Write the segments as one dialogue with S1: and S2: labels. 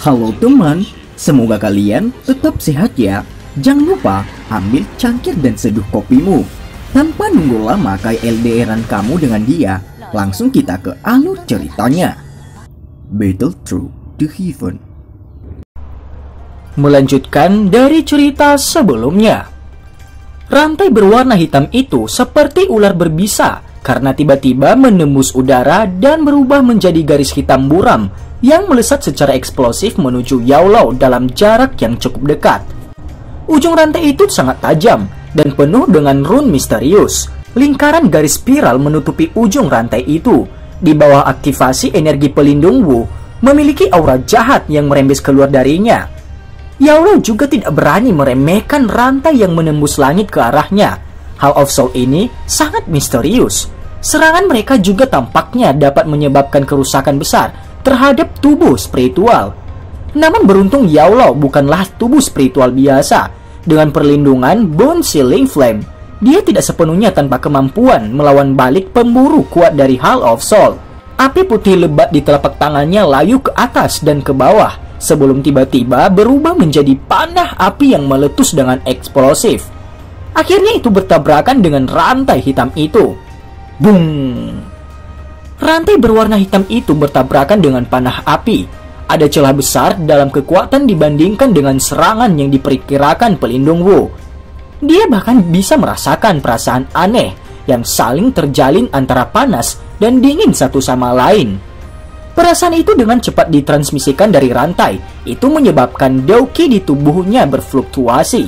S1: Halo teman, semoga kalian tetap sehat ya. Jangan lupa ambil cangkir dan seduh kopimu. Tanpa nunggu lama kayak LDRan kamu dengan dia, langsung kita ke alur ceritanya. Battle Through the Heaven.
S2: Melanjutkan dari cerita sebelumnya. Rantai berwarna hitam itu seperti ular berbisa karena tiba-tiba menembus udara dan berubah menjadi garis hitam buram yang melesat secara eksplosif menuju Yao Lao dalam jarak yang cukup dekat. Ujung rantai itu sangat tajam dan penuh dengan rune misterius. Lingkaran garis spiral menutupi ujung rantai itu. Di bawah aktivasi energi pelindung Wu, memiliki aura jahat yang merembes keluar darinya. Yao Lao juga tidak berani meremehkan rantai yang menembus langit ke arahnya. Hall of Soul ini sangat misterius. Serangan mereka juga tampaknya dapat menyebabkan kerusakan besar terhadap tubuh spiritual. Namun beruntung Yao Lao bukanlah tubuh spiritual biasa. Dengan perlindungan Bone Sealing Flame, dia tidak sepenuhnya tanpa kemampuan melawan balik pemburu kuat dari Hall of Soul. Api putih lebat di telapak tangannya layu ke atas dan ke bawah sebelum tiba-tiba berubah menjadi panah api yang meletus dengan eksplosif. Akhirnya itu bertabrakan dengan rantai hitam itu. Bung! Rantai berwarna hitam itu bertabrakan dengan panah api. Ada celah besar dalam kekuatan dibandingkan dengan serangan yang diperkirakan pelindung Wu. Dia bahkan bisa merasakan perasaan aneh yang saling terjalin antara panas dan dingin satu sama lain. Perasaan itu dengan cepat ditransmisikan dari rantai. Itu menyebabkan Dao-Ki di tubuhnya berfluktuasi.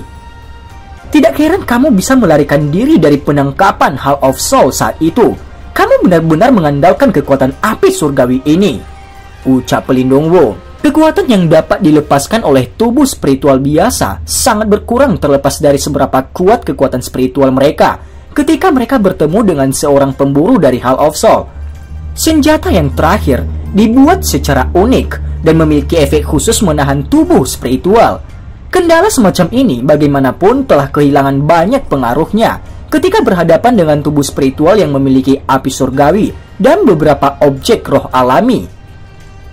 S2: Tidak heran kamu bisa melarikan diri dari penangkapan Hall of Soul saat itu. Kamu benar-benar mengandalkan kekuatan api surgawi ini, ucap pelindung Wu. Kekuatan yang dapat dilepaskan oleh tubuh spiritual biasa sangat berkurang terlepas dari seberapa kuat kekuatan spiritual mereka ketika mereka bertemu dengan seorang pemburu dari Hall of Soul. Senjata yang terakhir dibuat secara unik dan memiliki efek khusus menahan tubuh spiritual. Kendala semacam ini bagaimanapun telah kehilangan banyak pengaruhnya ketika berhadapan dengan tubuh spiritual yang memiliki api surgawi dan beberapa objek roh alami.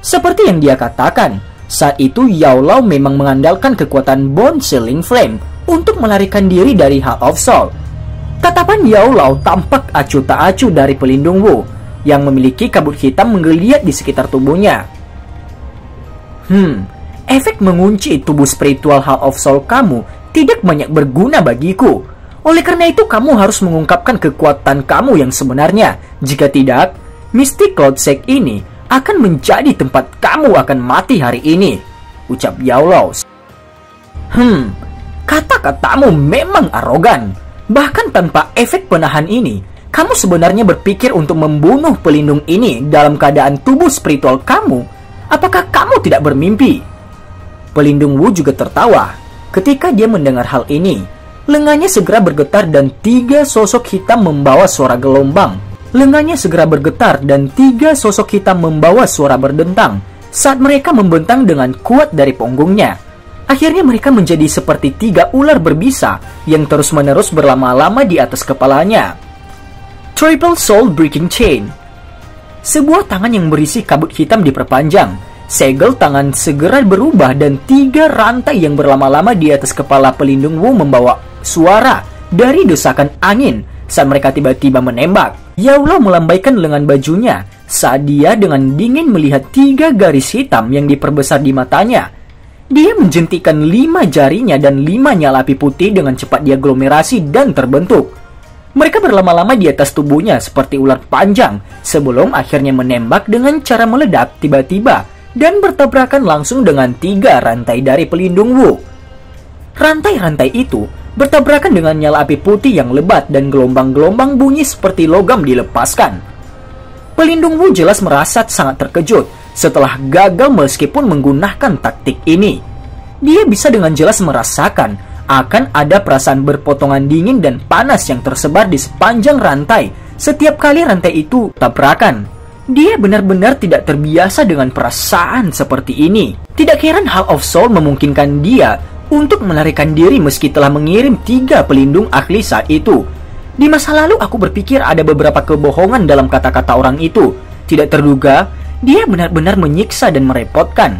S2: Seperti yang dia katakan, saat itu Yao Lao memang mengandalkan kekuatan Bone Sealing Flame untuk melarikan diri dari Hall of Soul. Tatapan Yao Lao tampak acuh tak acuh dari pelindung Wu yang memiliki kabut hitam menggeliat di sekitar tubuhnya. Efek mengunci tubuh spiritual Hall of Soul kamu tidak banyak berguna bagiku. Oleh karena itu kamu harus mengungkapkan kekuatan kamu yang sebenarnya. Jika tidak, Mystic Cloud Sect ini akan menjadi tempat kamu akan mati hari ini, ucap Yao Lao. Kata-katamu memang arogan. Bahkan tanpa efek penahan ini, kamu sebenarnya berpikir untuk membunuh pelindung ini dalam keadaan tubuh spiritual kamu. Apakah kamu tidak bermimpi? Pelindung Wu juga tertawa ketika dia mendengar hal ini. Lengannya segera bergetar dan tiga sosok hitam membawa suara gelombang. Lengannya segera bergetar dan tiga sosok hitam membawa suara berdentang saat mereka membentang dengan kuat dari punggungnya. Akhirnya mereka menjadi seperti tiga ular berbisa yang terus-menerus berlama-lama di atas kepalanya. Triple Soul Breaking Chain. Sebuah tangan yang berisi kabut hitam diperpanjang. Segel tangan segera berubah dan tiga rantai yang berlama-lama di atas kepala pelindung Wu membawa suara dari desakan angin saat mereka tiba-tiba menembak. Yao Lao melambaikan lengan bajunya saat dia dengan dingin melihat tiga garis hitam yang diperbesar di matanya. Dia menjentikan 5 jarinya dan 5 nyala api putih dengan cepat diaglomerasi dan terbentuk. Mereka berlama-lama di atas tubuhnya seperti ular panjang sebelum akhirnya menembak dengan cara meledak tiba-tiba dan bertabrakan langsung dengan 3 rantai dari pelindung Wu. Rantai-rantai itu bertabrakan dengan nyala api putih yang lebat dan gelombang-gelombang bunyi seperti logam dilepaskan. Pelindung Wu jelas merasa sangat terkejut setelah gagal meskipun menggunakan taktik ini. Dia bisa dengan jelas merasakan akan ada perasaan berpotongan dingin dan panas yang tersebar di sepanjang rantai setiap kali rantai itu tabrakan. Dia benar-benar tidak terbiasa dengan perasaan seperti ini. Tidak heran Hall of Soul memungkinkan dia untuk melarikan diri meski telah mengirim 3 pelindung ahli saat itu. Di masa lalu aku berpikir ada beberapa kebohongan dalam kata-kata orang itu. Tidak terduga, dia benar-benar menyiksa dan merepotkan.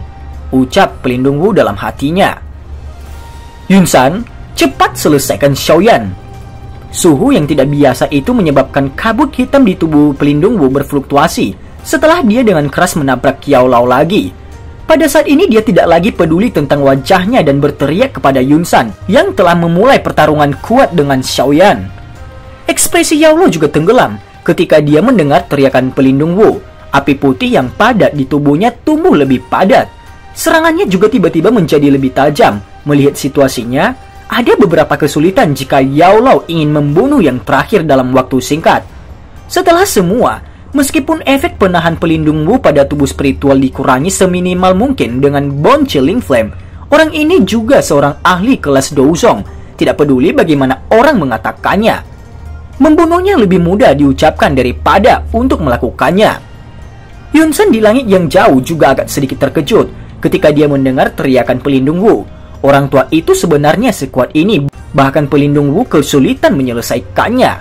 S2: ucap pelindung Wu dalam hatinya. Yunsan, cepat selesaikan Xiaoyan. Suhu yang tidak biasa itu menyebabkan kabut hitam di tubuh pelindung Wu berfluktuasi setelah dia dengan keras menabrak Qiao Lao lagi. Pada saat ini dia tidak lagi peduli tentang wajahnya dan berteriak kepada Yunsan yang telah memulai pertarungan kuat dengan Xiaoyan. Ekspresi Yao Lao juga tenggelam ketika dia mendengar teriakan pelindung Wu. Api putih yang padat di tubuhnya tumbuh lebih padat. Serangannya juga tiba-tiba menjadi lebih tajam. Melihat situasinya, ada beberapa kesulitan jika Yao Lao ingin membunuh yang terakhir dalam waktu singkat. Setelah semua, meskipun efek penahan pelindung Wu pada tubuh spiritual dikurangi seminimal mungkin dengan Bone Chilling Flame, orang ini juga seorang ahli kelas Douzong. Tidak peduli bagaimana orang mengatakannya. Membunuhnya lebih mudah diucapkan daripada untuk melakukannya. Yunsan di langit yang jauh juga agak sedikit terkejut ketika dia mendengar teriakan pelindung Wu. Orang tua itu sebenarnya sekuat ini, bahkan pelindung Wu kesulitan menyelesaikannya.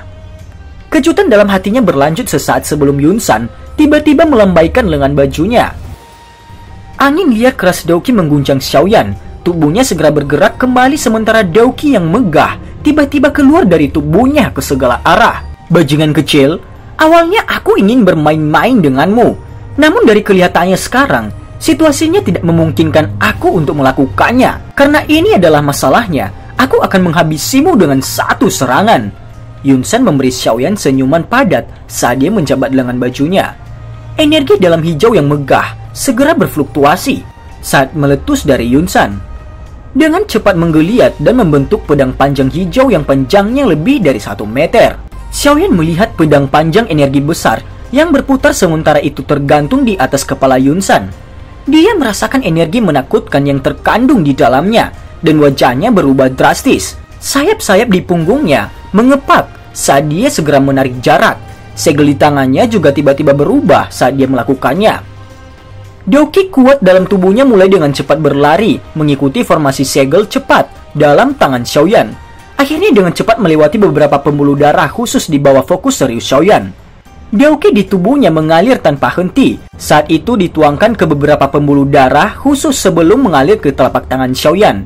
S2: Kejutan dalam hatinya berlanjut sesaat sebelum Yunsan tiba-tiba melambaikan lengan bajunya. Angin liar keras Daoqi mengguncang Xiaoyan. Tubuhnya segera bergerak kembali sementara Daoqi yang megah tiba-tiba keluar dari tubuhnya ke segala arah. Bajingan kecil, awalnya aku ingin bermain-main denganmu. Namun dari kelihatannya sekarang, situasinya tidak memungkinkan aku untuk melakukannya. Karena ini adalah masalahnya, aku akan menghabisimu dengan satu serangan. Yunsan memberi Xiaoyan senyuman padat saat dia menjabat lengan bajunya. Energi dalam hijau yang megah segera berfluktuasi saat meletus dari Yunsan. Dengan cepat menggeliat dan membentuk pedang panjang hijau yang panjangnya lebih dari 1 meter. Xiaoyan melihat pedang panjang energi besar yang berputar sementara itu tergantung di atas kepala Yunsan. Dia merasakan energi menakutkan yang terkandung di dalamnya dan wajahnya berubah drastis. Sayap-sayap di punggungnya mengepak saat dia segera menarik jarak. Segel di tangannya juga tiba-tiba berubah saat dia melakukannya. Daoqi kuat dalam tubuhnya mulai dengan cepat berlari mengikuti formasi segel cepat dalam tangan Xiaoyan. Akhirnya dengan cepat melewati beberapa pembuluh darah khusus di bawah fokus serius Xiaoyan. Daoqi di tubuhnya mengalir tanpa henti. Saat itu dituangkan ke beberapa pembuluh darah khusus sebelum mengalir ke telapak tangan Xiaoyan.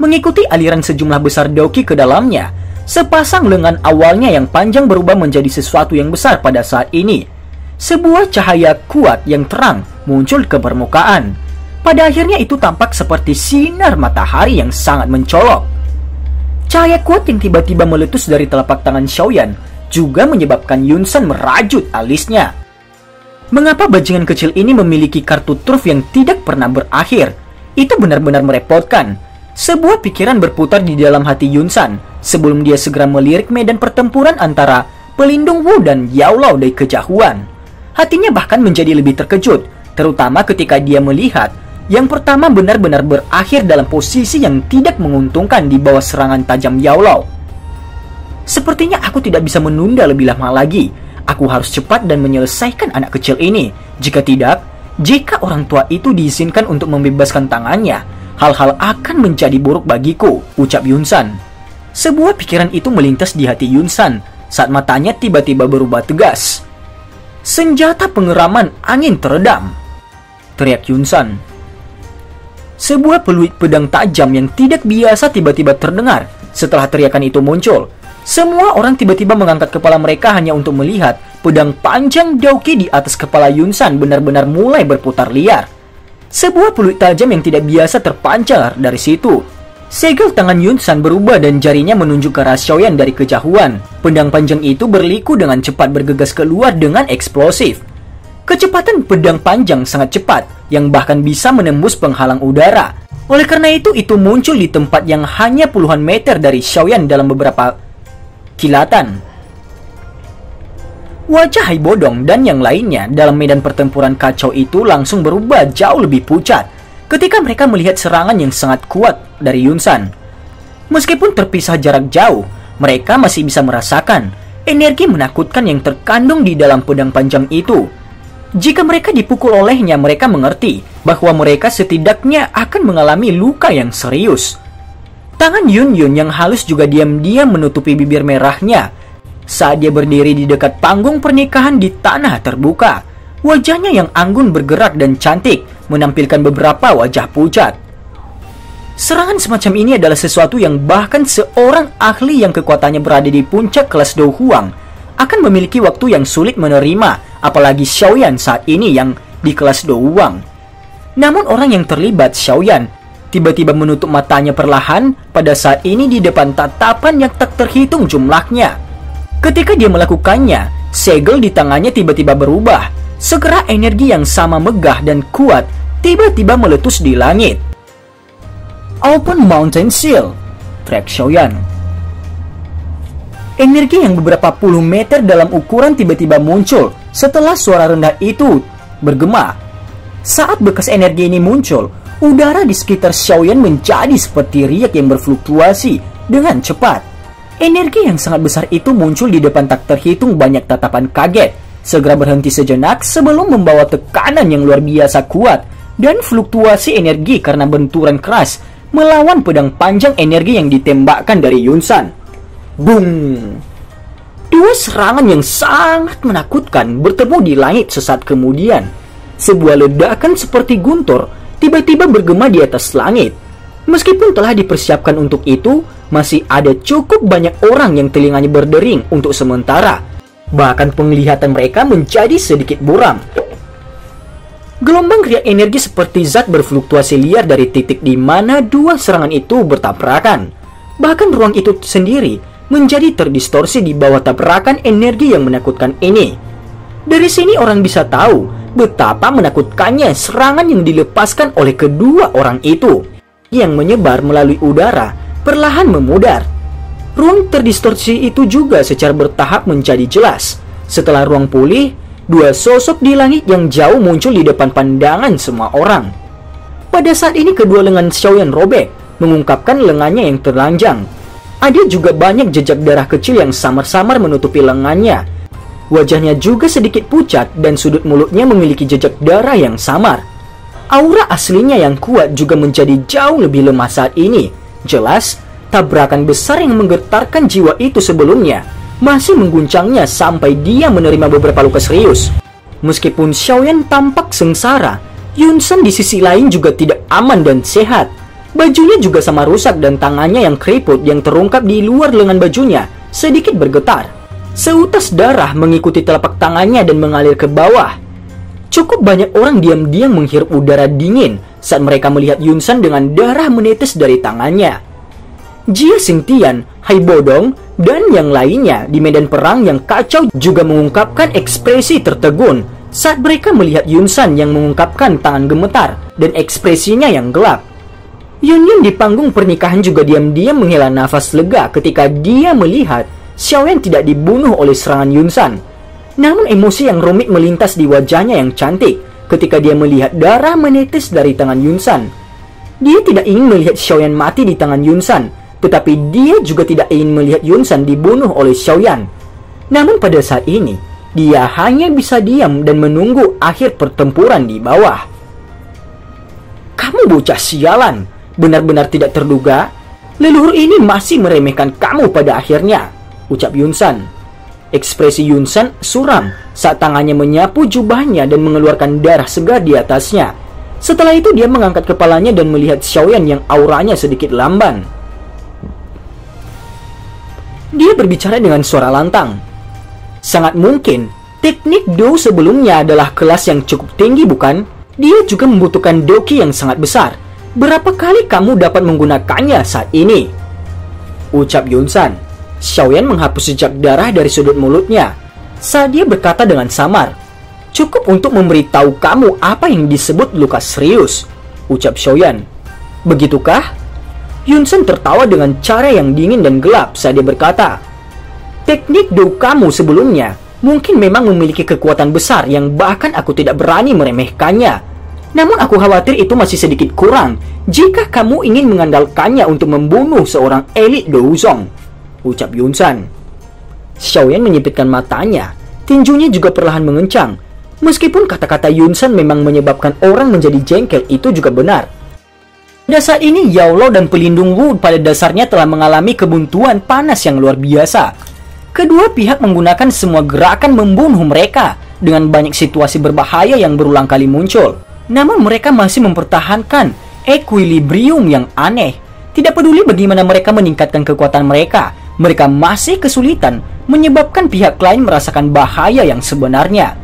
S2: Mengikuti aliran sejumlah besar Daoqi ke dalamnya, sepasang lengan awalnya yang panjang berubah menjadi sesuatu yang besar pada saat ini. Sebuah cahaya kuat yang terang muncul ke permukaan. Pada akhirnya itu tampak seperti sinar matahari yang sangat mencolok. Cahaya kuat yang tiba-tiba meletus dari telapak tangan Xiaoyan juga menyebabkan Yunsan merajut alisnya. Mengapa bajingan kecil ini memiliki kartu truf yang tidak pernah berakhir? Itu benar-benar merepotkan. Sebuah pikiran berputar di dalam hati Yunsan sebelum dia segera melirik medan pertempuran antara pelindung Wu dan Yao Lao dari kejauhan. Hatinya bahkan menjadi lebih terkejut, terutama ketika dia melihat yang pertama benar-benar berakhir dalam posisi yang tidak menguntungkan di bawah serangan tajam Yao Lao. Sepertinya aku tidak bisa menunda lebih lama lagi. Aku harus cepat dan menyelesaikan anak kecil ini. Jika tidak, jika orang tua itu diizinkan untuk membebaskan tangannya, hal-hal akan menjadi buruk bagiku, ucap Yunsan. Sebuah pikiran itu melintas di hati Yunsan saat matanya tiba-tiba berubah tegas. Senjata pengeraman angin teredam, teriak Yunsan. Sebuah peluit pedang tajam yang tidak biasa tiba-tiba terdengar setelah teriakan itu muncul. Semua orang tiba-tiba mengangkat kepala mereka hanya untuk melihat pedang panjang Daoqi di atas kepala Yunsan benar-benar mulai berputar liar. Sebuah peluit tajam yang tidak biasa terpancar dari situ. Segel tangan Yunsan berubah dan jarinya menunjuk ke arah Xiaoyan dari kejauhan. Pedang panjang itu berliku dengan cepat bergegas keluar dengan eksplosif. Kecepatan pedang panjang sangat cepat, yang bahkan bisa menembus penghalang udara. Oleh karena itu muncul di tempat yang hanya puluhan meter dari Xiaoyan dalam beberapa kilatan. Wajah Hai Bodong dan yang lainnya dalam medan pertempuran kacau itu langsung berubah jauh lebih pucat ketika mereka melihat serangan yang sangat kuat dari Yunsan. Meskipun terpisah jarak jauh, mereka masih bisa merasakan energi menakutkan yang terkandung di dalam pedang panjang itu. Jika mereka dipukul olehnya, mereka mengerti bahwa mereka setidaknya akan mengalami luka yang serius. Tangan Yun Yun yang halus juga diam-diam menutupi bibir merahnya saat dia berdiri di dekat panggung pernikahan di tanah terbuka. Wajahnya yang anggun bergerak dan cantik menampilkan beberapa wajah pucat. Serangan semacam ini adalah sesuatu yang bahkan seorang ahli yang kekuatannya berada di puncak kelas Do Huang akan memiliki waktu yang sulit menerima, apalagi Xiaoyan saat ini yang di kelas Do Huang. Namun orang yang terlibat, Xiaoyan, tiba-tiba menutup matanya perlahan pada saat ini di depan tatapan yang tak terhitung jumlahnya. Ketika dia melakukannya, segel di tangannya tiba-tiba berubah. Segera energi yang sama megah dan kuat tiba-tiba meletus di langit. Open Mountain Seal, teriak Xiaoyan. Energi yang beberapa puluh meter dalam ukuran tiba-tiba muncul setelah suara rendah itu bergema. Saat bekas energi ini muncul, udara di sekitar Xiaoyan menjadi seperti riak yang berfluktuasi dengan cepat. Energi yang sangat besar itu muncul di depan tak terhitung banyak tatapan kaget. Segera berhenti sejenak sebelum membawa tekanan yang luar biasa kuat dan fluktuasi energi karena benturan keras melawan pedang panjang energi yang ditembakkan dari Yunsan. Boom! Dua serangan yang sangat menakutkan bertemu di langit sesaat kemudian. Sebuah ledakan seperti guntur tiba-tiba bergema di atas langit. Meskipun telah dipersiapkan untuk itu, masih ada cukup banyak orang yang telinganya berdering untuk sementara. Bahkan penglihatan mereka menjadi sedikit buram. Gelombang riak energi seperti zat berfluktuasi liar dari titik di mana dua serangan itu bertabrakan. Bahkan ruang itu sendiri menjadi terdistorsi di bawah tabrakan energi yang menakutkan ini. Dari sini orang bisa tahu betapa menakutkannya serangan yang dilepaskan oleh kedua orang itu, yang menyebar melalui udara perlahan memudar. Ruang terdistorsi itu juga secara bertahap menjadi jelas. Setelah ruang pulih, dua sosok di langit yang jauh muncul di depan pandangan semua orang. Pada saat ini kedua lengan Xiaoyan robek, mengungkapkan lengannya yang telanjang. Ada juga banyak jejak darah kecil yang samar-samar menutupi lengannya. Wajahnya juga sedikit pucat dan sudut mulutnya memiliki jejak darah yang samar. Aura aslinya yang kuat juga menjadi jauh lebih lemah saat ini. Jelas, tabrakan besar yang menggetarkan jiwa itu sebelumnya masih mengguncangnya sampai dia menerima beberapa luka serius. Meskipun Xiaoyan tampak sengsara, Yunsan di sisi lain juga tidak aman dan sehat. Bajunya juga sama rusak dan tangannya yang keriput yang terungkap di luar lengan bajunya sedikit bergetar. Seutas darah mengikuti telapak tangannya dan mengalir ke bawah. Cukup banyak orang diam-diam menghirup udara dingin saat mereka melihat Yunsan dengan darah menetes dari tangannya. Jia Xingtian, Hai Bodong, dan yang lainnya di medan perang yang kacau juga mengungkapkan ekspresi tertegun saat mereka melihat Yunsan yang mengungkapkan tangan gemetar dan ekspresinya yang gelap. Yun di panggung pernikahan juga diam-diam menghela nafas lega ketika dia melihat Xiaoyan tidak dibunuh oleh serangan Yunsan. Namun emosi yang rumit melintas di wajahnya yang cantik ketika dia melihat darah menetes dari tangan Yunsan. Dia tidak ingin melihat Xiaoyan mati di tangan Yunsan, tetapi dia juga tidak ingin melihat Yunsan dibunuh oleh Xiaoyan. Namun pada saat ini, dia hanya bisa diam dan menunggu akhir pertempuran di bawah. Kamu bocah sialan, benar-benar tidak terduga. Leluhur ini masih meremehkan kamu pada akhirnya, ucap Yunsan. Ekspresi Yunsan suram saat tangannya menyapu jubahnya dan mengeluarkan darah segar di atasnya. Setelah itu dia mengangkat kepalanya dan melihat Xiaoyan yang auranya sedikit lamban. Dia berbicara dengan suara lantang. Sangat mungkin teknik Do sebelumnya adalah kelas yang cukup tinggi, bukan? Dia juga membutuhkan doki yang sangat besar. Berapa kali kamu dapat menggunakannya saat ini? Ucap Yunsan. Xiaoyan menghapus jejak darah dari sudut mulutnya saat dia berkata dengan samar, cukup untuk memberitahu kamu apa yang disebut luka serius, ucap Xiaoyan. Begitukah? Yunsan tertawa dengan cara yang dingin dan gelap saat dia berkata, teknik Do kamu sebelumnya mungkin memang memiliki kekuatan besar yang bahkan aku tidak berani meremehkannya. Namun aku khawatir itu masih sedikit kurang jika kamu ingin mengandalkannya untuk membunuh seorang elit Douzong, ucap Yunsan. Xiaoyan menyipitkan matanya, tinjunya juga perlahan mengencang. Meskipun kata-kata Yunsan memang menyebabkan orang menjadi jengkel, itu juga benar. Pada saat ini Yao Lo dan pelindung Wu pada dasarnya telah mengalami kebuntuan panas yang luar biasa. Kedua pihak menggunakan semua gerakan membunuh mereka dengan banyak situasi berbahaya yang berulang kali muncul. Namun mereka masih mempertahankan equilibrium yang aneh. Tidak peduli bagaimana mereka meningkatkan kekuatan mereka, mereka masih kesulitan, menyebabkan pihak lain merasakan bahaya yang sebenarnya.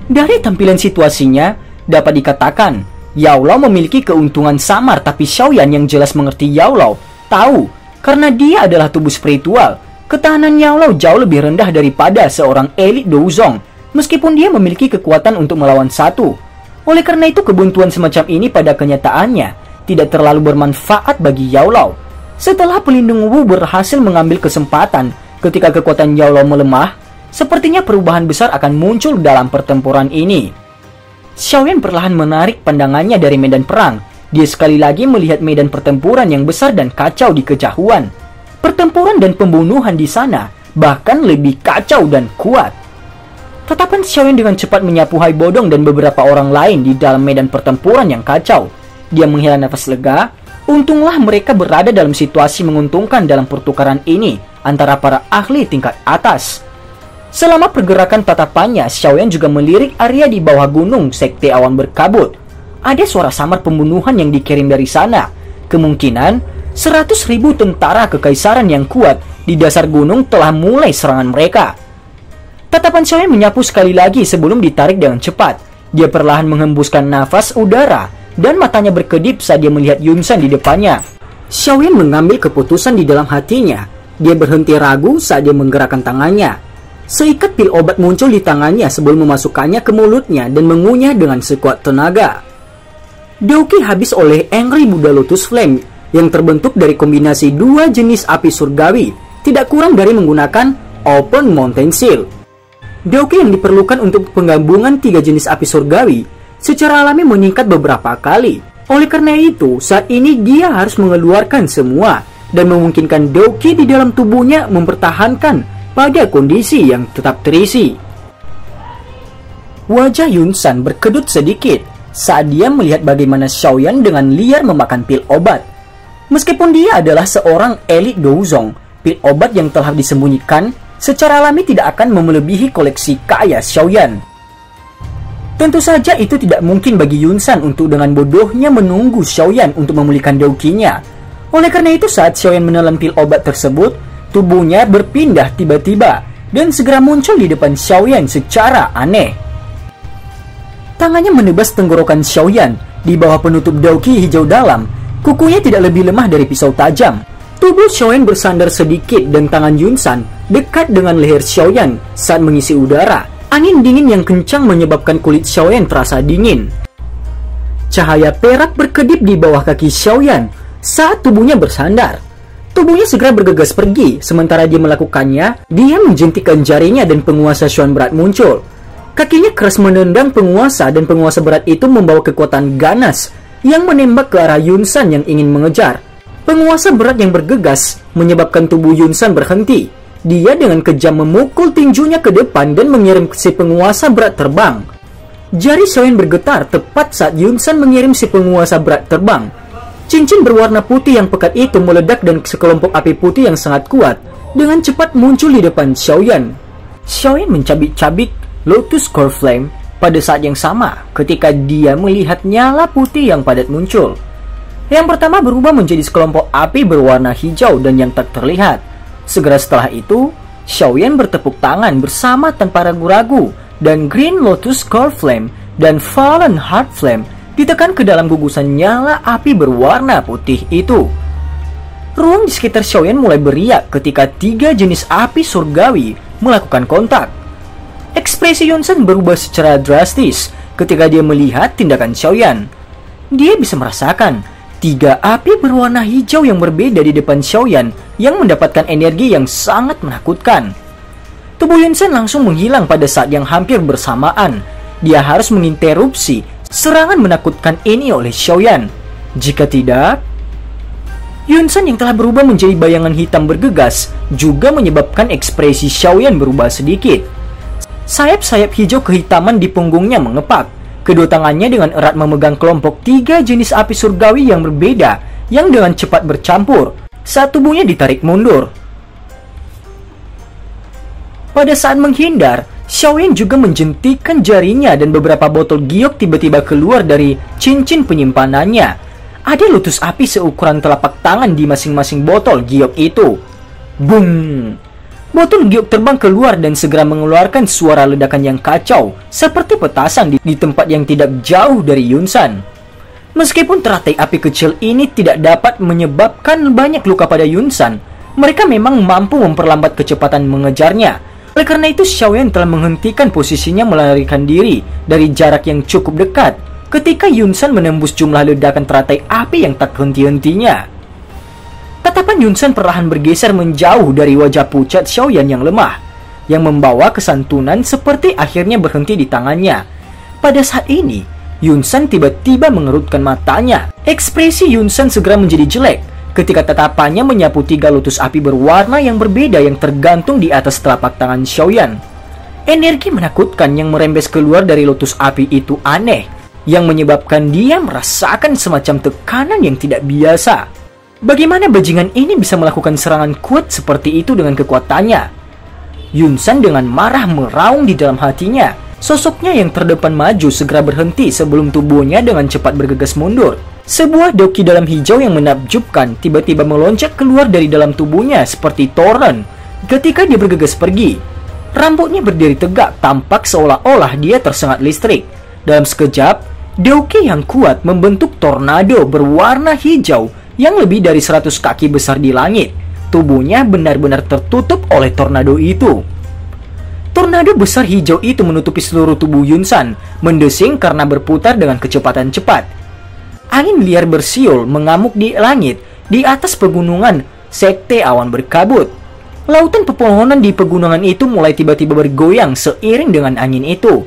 S2: Dari tampilan situasinya, dapat dikatakan, Yao Lao memiliki keuntungan samar, tapi Xiaoyan yang jelas mengerti Yao Lao tahu, karena dia adalah tubuh spiritual, ketahanan Yao Lao jauh lebih rendah daripada seorang elit Douzong, meskipun dia memiliki kekuatan untuk melawan satu. Oleh karena itu, kebuntuan semacam ini pada kenyataannya tidak terlalu bermanfaat bagi Yao Lao. Setelah pelindung Wu berhasil mengambil kesempatan ketika kekuatan Yao Lao melemah, sepertinya perubahan besar akan muncul dalam pertempuran ini. Xiaoyan perlahan menarik pandangannya dari medan perang. Dia sekali lagi melihat medan pertempuran yang besar dan kacau di kejauhan. Pertempuran dan pembunuhan di sana bahkan lebih kacau dan kuat. Tatapan Xiaoyan dengan cepat menyapu Hai Bodong dan beberapa orang lain di dalam medan pertempuran yang kacau. Dia menghela nafas lega. Untunglah mereka berada dalam situasi menguntungkan dalam pertukaran ini antara para ahli tingkat atas. Selama pergerakan tatapannya, Xiaoyan juga melirik area di bawah gunung sekte awan berkabut. Ada suara samar pembunuhan yang dikirim dari sana. Kemungkinan 100.000 tentara kekaisaran yang kuat di dasar gunung telah mulai serangan mereka. Tatapan Xiaoyan menyapu sekali lagi sebelum ditarik dengan cepat. Dia perlahan menghembuskan nafas udara dan matanya berkedip saat dia melihat Yun San di depannya. Xiaoyan mengambil keputusan di dalam hatinya. Dia berhenti ragu saat dia menggerakkan tangannya. Seikat pil obat muncul di tangannya sebelum memasukkannya ke mulutnya dan mengunyah dengan sekuat tenaga. Deuki habis oleh Angry Buddha Lotus Flame yang terbentuk dari kombinasi dua jenis api surgawi, tidak kurang dari menggunakan Open Mountain Seal. Deuki yang diperlukan untuk penggabungan tiga jenis api surgawi secara alami meningkat beberapa kali. Oleh karena itu, saat ini dia harus mengeluarkan semua dan memungkinkan Deuki di dalam tubuhnya mempertahankan pada kondisi yang tetap terisi. Wajah Yun San berkedut sedikit saat dia melihat bagaimana Xiaoyan dengan liar memakan pil obat. Meskipun dia adalah seorang elit Douzong, pil obat yang telah disembunyikan secara alami tidak akan melebihi koleksi kaya Xiaoyan. Tentu saja itu tidak mungkin bagi Yun San untuk dengan bodohnya menunggu Xiaoyan untuk memulihkan Deuki-nya. Oleh karena itu, saat Xiaoyan menelan pil obat tersebut, tubuhnya berpindah tiba-tiba dan segera muncul di depan Xiaoyan secara aneh. Tangannya menebas tenggorokan Xiaoyan di bawah penutup Deuki hijau dalam. Kukunya tidak lebih lemah dari pisau tajam. Tubuh Xiaoyan bersandar sedikit dan tangan Yun San dekat dengan leher Xiaoyan saat mengisi udara. Angin dingin yang kencang menyebabkan kulit Xiaoyan terasa dingin. Cahaya perak berkedip di bawah kaki Xiaoyan saat tubuhnya bersandar. Tubuhnya segera bergegas pergi. Sementara dia melakukannya, dia menjentikkan jarinya dan penguasa Xuan berat muncul. Kakinya keras menendang penguasa dan penguasa berat itu membawa kekuatan ganas yang menembak ke arah Yun San yang ingin mengejar. Penguasa berat yang bergegas menyebabkan tubuh Yun San berhenti. Dia dengan kejam memukul tinjunya ke depan dan mengirim si penguasa berat terbang. Jari Xiaoyan bergetar tepat saat Yun San mengirim si penguasa berat terbang. Cincin berwarna putih yang pekat itu meledak dan sekelompok api putih yang sangat kuat dengan cepat muncul di depan Xiaoyan. Xiaoyan mencabik-cabik Lotus Core Flame pada saat yang sama ketika dia melihat nyala putih yang padat muncul. Yang pertama berubah menjadi sekelompok api berwarna hijau dan yang tak terlihat. Segera setelah itu, Xiaoyan bertepuk tangan bersama tanpa ragu-ragu dan Green Lotus Core Flame dan Fallen Heart Flame ditekan ke dalam gugusan nyala api berwarna putih itu. Ruang di sekitar Xiaoyan mulai beriak ketika tiga jenis api surgawi melakukan kontak. Ekspresi Yun San berubah secara drastis ketika dia melihat tindakan Xiaoyan. Dia bisa merasakan tiga api berwarna hijau yang berbeda di depan Xiaoyan yang mendapatkan energi yang sangat menakutkan. Tubuh Yun San langsung menghilang pada saat yang hampir bersamaan. Dia harus menginterupsi serangan menakutkan ini oleh Xiaoyan. Jika tidak, Yun San yang telah berubah menjadi bayangan hitam bergegas juga menyebabkan ekspresi Xiaoyan berubah sedikit. Sayap-sayap hijau kehitaman di punggungnya mengepak. Kedua tangannya dengan erat memegang kelompok tiga jenis api surgawi yang berbeda yang dengan cepat bercampur saat tubuhnya ditarik mundur. Pada saat menghindar, Xiaoyan juga menjentikan jarinya dan beberapa botol giok tiba-tiba keluar dari cincin penyimpanannya. Ada lotus api seukuran telapak tangan di masing-masing botol giok itu. Bung! Botol giok terbang keluar dan segera mengeluarkan suara ledakan yang kacau, seperti petasan di tempat yang tidak jauh dari Yunsan. Meskipun teratai api kecil ini tidak dapat menyebabkan banyak luka pada Yunsan, mereka memang mampu memperlambat kecepatan mengejarnya. Oleh karena itu, Xiaoyan telah menghentikan posisinya melarikan diri dari jarak yang cukup dekat ketika Yunsan menembus jumlah ledakan teratai api yang tak henti-hentinya. Tatapan Yunsan perlahan bergeser menjauh dari wajah pucat Xiaoyan yang lemah, yang membawa kesantunan seperti akhirnya berhenti di tangannya. Pada saat ini, Yunsan tiba-tiba mengerutkan matanya. Ekspresi Yunsan segera menjadi jelek ketika tatapannya menyapu 3 lotus api berwarna yang berbeda yang tergantung di atas telapak tangan Xiaoyan. Energi menakutkan yang merembes keluar dari lotus api itu aneh, yang menyebabkan dia merasakan semacam tekanan yang tidak biasa. Bagaimana bajingan ini bisa melakukan serangan kuat seperti itu dengan kekuatannya? Yunsan dengan marah meraung di dalam hatinya. Sosoknya yang terdepan maju segera berhenti sebelum tubuhnya dengan cepat bergegas mundur. Sebuah doki dalam hijau yang menakjubkan tiba-tiba melonjak keluar dari dalam tubuhnya seperti toren ketika dia bergegas pergi. Rambutnya berdiri tegak, tampak seolah-olah dia tersengat listrik. Dalam sekejap, doki yang kuat membentuk tornado berwarna hijau yang lebih dari 100 kaki besar di langit. Tubuhnya benar-benar tertutup oleh tornado itu. Tornado besar hijau itu menutupi seluruh tubuh Yunsan, mendesing karena berputar dengan kecepatan cepat. Angin liar bersiul mengamuk di langit di atas pegunungan sekte awan berkabut. Lautan pepohonan di pegunungan itu mulai tiba-tiba bergoyang seiring dengan angin itu.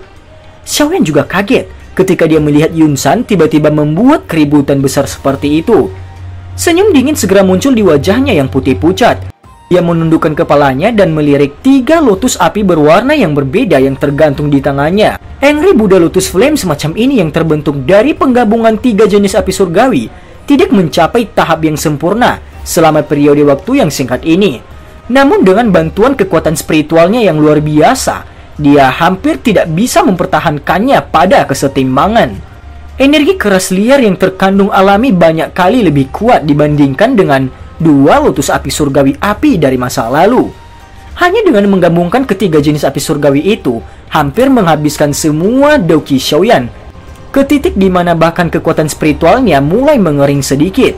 S2: Xiaoyan juga kaget ketika dia melihat Yunsan tiba-tiba membuat keributan besar seperti itu. Senyum dingin segera muncul di wajahnya yang putih pucat. Dia menundukkan kepalanya dan melirik 3 lotus api berwarna yang berbeda yang tergantung di tangannya. Angry Buddha Lotus Flame semacam ini yang terbentuk dari penggabungan 3 jenis api surgawi tidak mencapai tahap yang sempurna selama periode waktu yang singkat ini. Namun dengan bantuan kekuatan spiritualnya yang luar biasa, dia hampir tidak bisa mempertahankannya pada kesetimbangan. Energi keras liar yang terkandung alami banyak kali lebih kuat dibandingkan dengan 2 lotus api surgawi api dari masa lalu. Hanya dengan menggabungkan ketiga jenis api surgawi itu, hampir menghabiskan semua doki Xiaoyan, ke titik di mana bahkan kekuatan spiritualnya mulai mengering sedikit.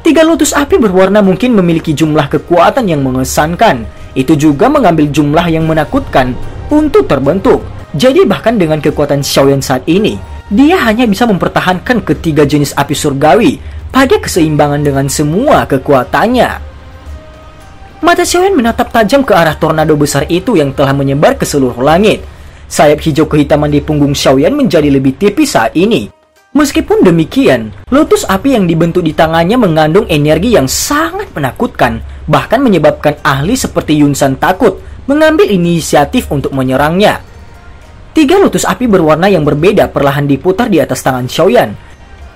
S2: 3 lotus api berwarna mungkin memiliki jumlah kekuatan yang mengesankan. Itu juga mengambil jumlah yang menakutkan untuk terbentuk. Jadi bahkan dengan kekuatan Xiaoyan saat ini, dia hanya bisa mempertahankan ketiga jenis api surgawi pada keseimbangan dengan semua kekuatannya. Mata Xiaoyan menatap tajam ke arah tornado besar itu yang telah menyebar ke seluruh langit. Sayap hijau kehitaman di punggung Xiaoyan menjadi lebih tipis saat ini. Meskipun demikian, lotus api yang dibentuk di tangannya mengandung energi yang sangat menakutkan, bahkan menyebabkan ahli seperti Yunsan takut mengambil inisiatif untuk menyerangnya. 3 lotus api berwarna yang berbeda perlahan diputar di atas tangan Xiaoyan.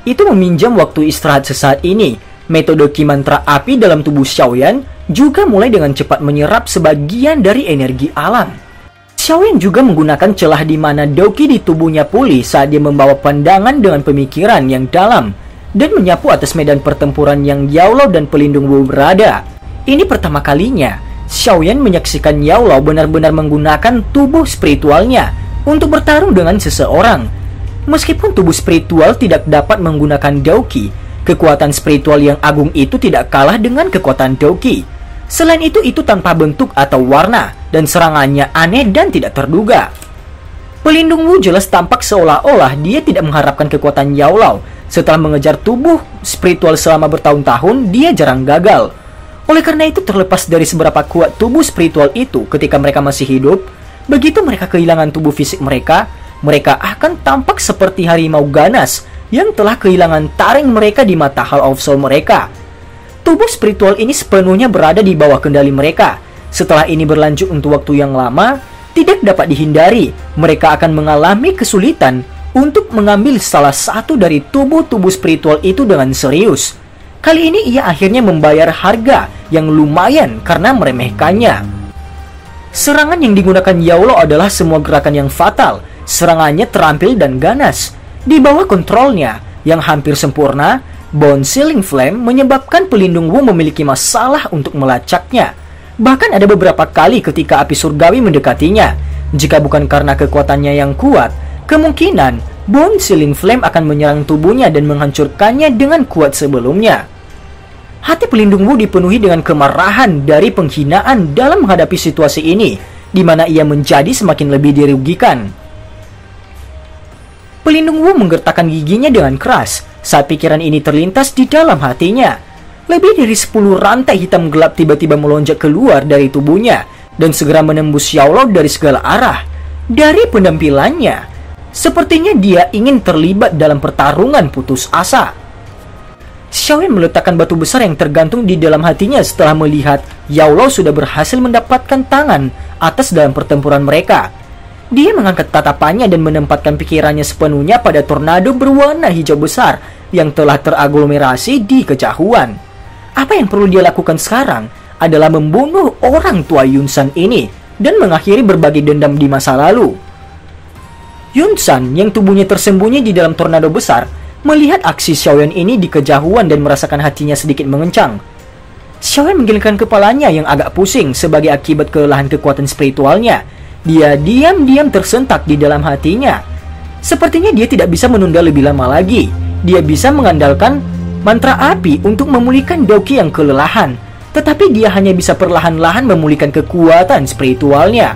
S2: Itu meminjam waktu istirahat sesaat ini. Metode ki mantra api dalam tubuh Xiaoyan juga mulai dengan cepat menyerap sebagian dari energi alam. Xiaoyan juga menggunakan celah di mana doki di tubuhnya pulih saat dia membawa pandangan dengan pemikiran yang dalam dan menyapu atas medan pertempuran yang Yao Lao dan pelindung Wu berada. Ini pertama kalinya Xiaoyan menyaksikan Yao Lao benar-benar menggunakan tubuh spiritualnya untuk bertarung dengan seseorang. Meskipun tubuh spiritual tidak dapat menggunakan doki, kekuatan spiritual yang agung itu tidak kalah dengan kekuatan doki. Selain itu tanpa bentuk atau warna, dan serangannya aneh dan tidak terduga. Pelindung Wu jelas tampak seolah-olah dia tidak mengharapkan kekuatan Yao Lao. Setelah mengejar tubuh spiritual selama bertahun-tahun, dia jarang gagal. Oleh karena itu, terlepas dari seberapa kuat tubuh spiritual itu ketika mereka masih hidup, begitu mereka kehilangan tubuh fisik mereka akan tampak seperti harimau ganas yang telah kehilangan taring mereka di mata Hall of Soul mereka. Tubuh spiritual ini sepenuhnya berada di bawah kendali mereka. Setelah ini berlanjut untuk waktu yang lama, tidak dapat dihindari, mereka akan mengalami kesulitan untuk mengambil salah satu dari tubuh-tubuh spiritual itu dengan serius. Kali ini ia akhirnya membayar harga yang lumayan karena meremehkannya. Serangan yang digunakan Yaulo adalah semua gerakan yang fatal. Serangannya terampil dan ganas. Di bawah kontrolnya yang hampir sempurna, Bone Sealing Flame menyebabkan pelindung Wu memiliki masalah untuk melacaknya. Bahkan ada beberapa kali ketika api surgawi mendekatinya. Jika bukan karena kekuatannya yang kuat, kemungkinan Bone Sealing Flame akan menyerang tubuhnya dan menghancurkannya dengan kuat sebelumnya. Hati pelindung Wu dipenuhi dengan kemarahan dari penghinaan dalam menghadapi situasi ini, di mana ia menjadi semakin lebih dirugikan. Pelindung Wu menggertakkan giginya dengan keras saat pikiran ini terlintas di dalam hatinya. Lebih dari 10 rantai hitam gelap tiba-tiba melonjak keluar dari tubuhnya dan segera menembus Yaulo dari segala arah. Dari penampilannya, sepertinya dia ingin terlibat dalam pertarungan putus asa. Xiaoyan meletakkan batu besar yang tergantung di dalam hatinya setelah melihat Yaulo sudah berhasil mendapatkan tangan atas dalam pertempuran mereka. Dia mengangkat tatapannya dan menempatkan pikirannya sepenuhnya pada tornado berwarna hijau besar yang telah teraglomerasi di kejauhan. Apa yang perlu dia lakukan sekarang adalah membunuh orang tua Yunsan ini dan mengakhiri berbagai dendam di masa lalu. Yunsan yang tubuhnya tersembunyi di dalam tornado besar melihat aksi Xiaoyan ini di kejauhan dan merasakan hatinya sedikit mengencang. Xiaoyan menggelengkan kepalanya yang agak pusing sebagai akibat kelelahan kekuatan spiritualnya. Dia diam-diam tersentak di dalam hatinya. Sepertinya dia tidak bisa menunda lebih lama lagi. Dia bisa mengandalkan mantra api untuk memulihkan Doki yang kelelahan, tetapi dia hanya bisa perlahan-lahan memulihkan kekuatan spiritualnya.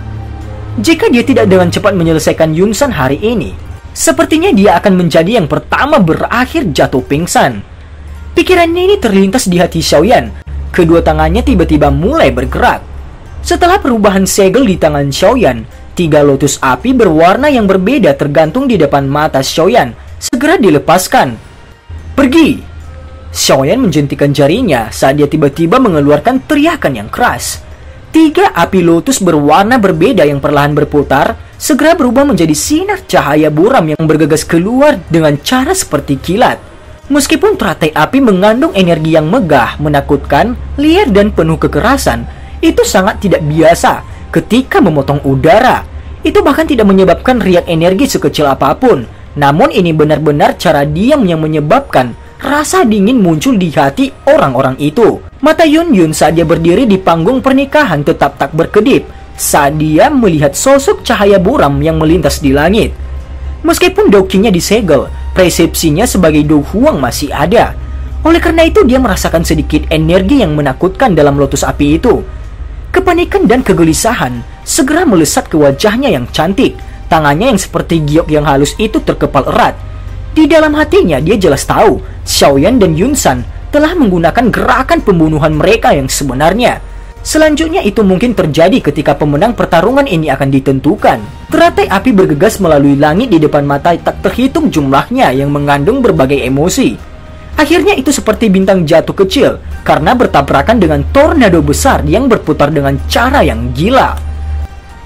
S2: Jika dia tidak dengan cepat menyelesaikan Yunsan hari ini, sepertinya dia akan menjadi yang pertama berakhir jatuh pingsan. Pikiran ini terlintas di hati Xiaoyan. Kedua tangannya tiba-tiba mulai bergerak. Setelah perubahan segel di tangan Xiaoyan, 3 lotus api berwarna yang berbeda tergantung di depan mata Xiaoyan. Segera dilepaskan. Pergi! Xiaoyan menjentikan jarinya saat dia tiba-tiba mengeluarkan teriakan yang keras. 3 api lotus berwarna berbeda yang perlahan berputar segera berubah menjadi sinar cahaya buram yang bergegas keluar dengan cara seperti kilat. Meskipun teratai api mengandung energi yang megah, menakutkan, liar dan penuh kekerasan, itu sangat tidak biasa ketika memotong udara. Itu bahkan tidak menyebabkan riak energi sekecil apapun. Namun ini benar-benar cara diam yang menyebabkan rasa dingin muncul di hati orang-orang itu. Mata Yun saat dia berdiri di panggung pernikahan tetap tak berkedip saat dia melihat sosok cahaya buram yang melintas di langit. Meskipun dokinya disegel, persepsinya sebagai Do Huang masih ada. Oleh karena itu dia merasakan sedikit energi yang menakutkan dalam lotus api itu. Kepanikan dan kegelisahan segera melesat ke wajahnya yang cantik. Tangannya yang seperti giok yang halus itu terkepal erat. Di dalam hatinya dia jelas tahu Xiaoyan dan Yunsan telah menggunakan gerakan pembunuhan mereka yang sebenarnya. Selanjutnya itu mungkin terjadi ketika pemenang pertarungan ini akan ditentukan. Teratai api bergegas melalui langit di depan mata tak terhitung jumlahnya yang mengandung berbagai emosi. Akhirnya itu seperti bintang jatuh kecil karena bertabrakan dengan tornado besar yang berputar dengan cara yang gila.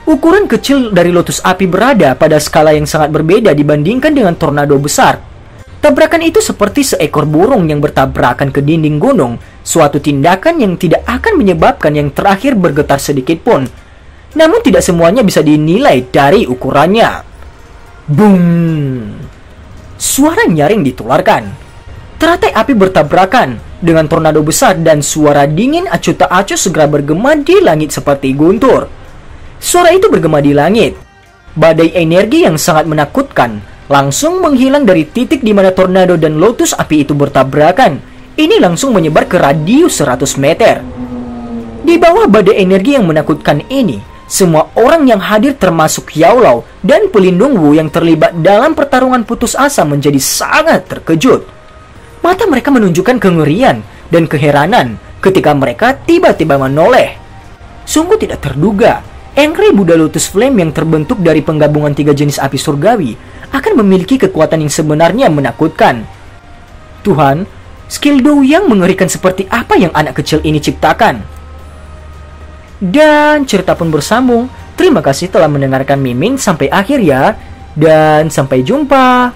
S2: Ukuran kecil dari lotus api berada pada skala yang sangat berbeda dibandingkan dengan tornado besar. Tabrakan itu seperti seekor burung yang bertabrakan ke dinding gunung, suatu tindakan yang tidak akan menyebabkan yang terakhir bergetar sedikit pun. Namun tidak semuanya bisa dinilai dari ukurannya. Boom! Suara nyaring ditularkan. Teratai api bertabrakan dengan tornado besar dan suara dingin acuh tak acuh segera bergema di langit seperti guntur. Suara itu bergema di langit. Badai energi yang sangat menakutkan langsung menghilang dari titik di mana tornado dan lotus api itu bertabrakan. Ini langsung menyebar ke radius 100 meter. Di bawah badai energi yang menakutkan ini, semua orang yang hadir termasuk Yaulo dan pelindung Wu yang terlibat dalam pertarungan putus asa menjadi sangat terkejut. Mata mereka menunjukkan kengerian dan keheranan ketika mereka tiba-tiba menoleh. Sungguh tidak terduga, Angry Buddha Lotus Flame yang terbentuk dari penggabungan 3 jenis api surgawi akan memiliki kekuatan yang sebenarnya menakutkan. Tuhan, skill Do yang mengerikan seperti apa yang anak kecil ini ciptakan? Dan cerita pun bersambung. Terima kasih telah mendengarkan Mimin sampai akhir ya. Dan sampai jumpa.